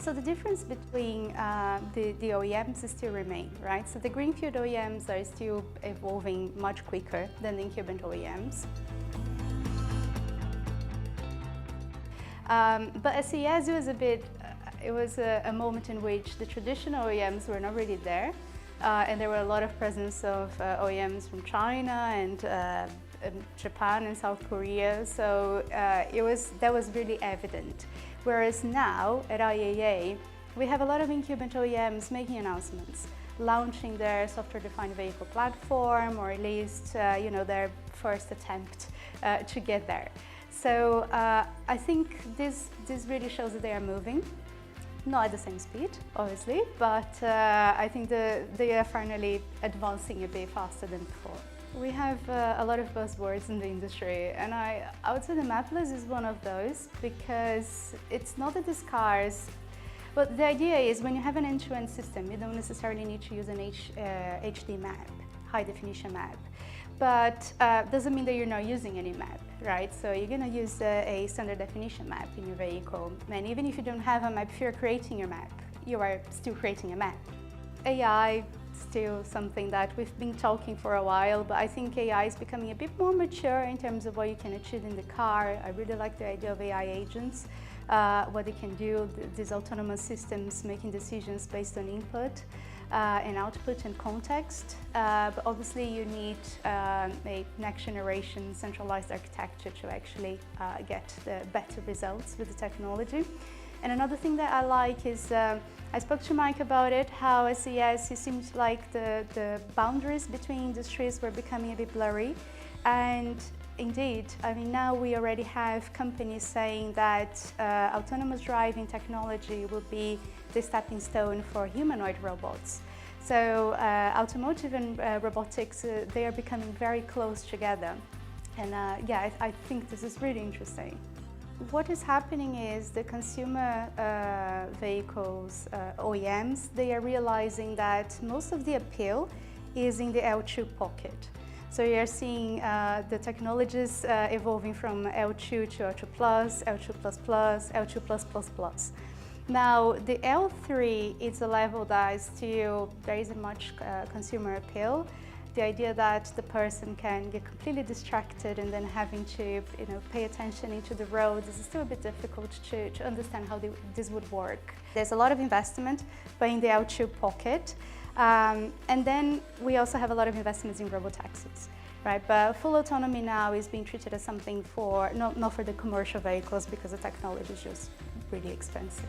So the difference between the OEMs still remain, right? So the Greenfield OEMs are still evolving much quicker than the incumbent OEMs. But at CES it was a moment in which the traditional OEMs were not really there, and there were a lot of presence of OEMs from China and Japan and South Korea, so that was really evident. Whereas now at IAA, we have a lot of incumbent OEMs making announcements, launching their software-defined vehicle platform, or at least their first attempt to get there. So I think this really shows that they are moving, not at the same speed, obviously, but I think they are finally advancing a bit faster than before. We have a lot of buzzwords in the industry, and I would say the mapless is one of those, because it's not that these cars, but the idea is when you have an end-to-end system, you don't necessarily need to use an HD map, high definition map. But doesn't mean that you're not using any map, right? So you're going to use a standard definition map in your vehicle. And even if you don't have a map, if you're creating your map, you are still creating a map. AI, still something that we've been talking for a while, but I think AI is becoming a bit more mature in terms of what you can achieve in the car. I really like the idea of AI agents, what they can do, these autonomous systems making decisions based on input and output and context. But obviously you need a next generation centralized architecture to actually get the better results with the technology. And another thing that I like is, I spoke to Mike about it, how at CES it seems like the boundaries between industries were becoming a bit blurry. And indeed, I mean, now we already have companies saying that autonomous driving technology will be the stepping stone for humanoid robots. So automotive and robotics, they are becoming very close together. And yeah, I think this is really interesting. What is happening is the consumer vehicles, OEMs, they are realizing that most of the appeal is in the L2 pocket. So you're seeing the technologies evolving from L2 to L2 Plus, L2 Plus Plus, L2 Plus Plus Plus. Now, the L3 is a level that still, there isn't much consumer appeal. The idea that the person can get completely distracted and then having to pay attention into the road is still a bit difficult to understand how this would work. There's a lot of investment, but in the L2 pocket. And then we also have a lot of investments in robotaxis, right? But full autonomy now is being treated as something for, not for the commercial vehicles, because the technology is just really expensive.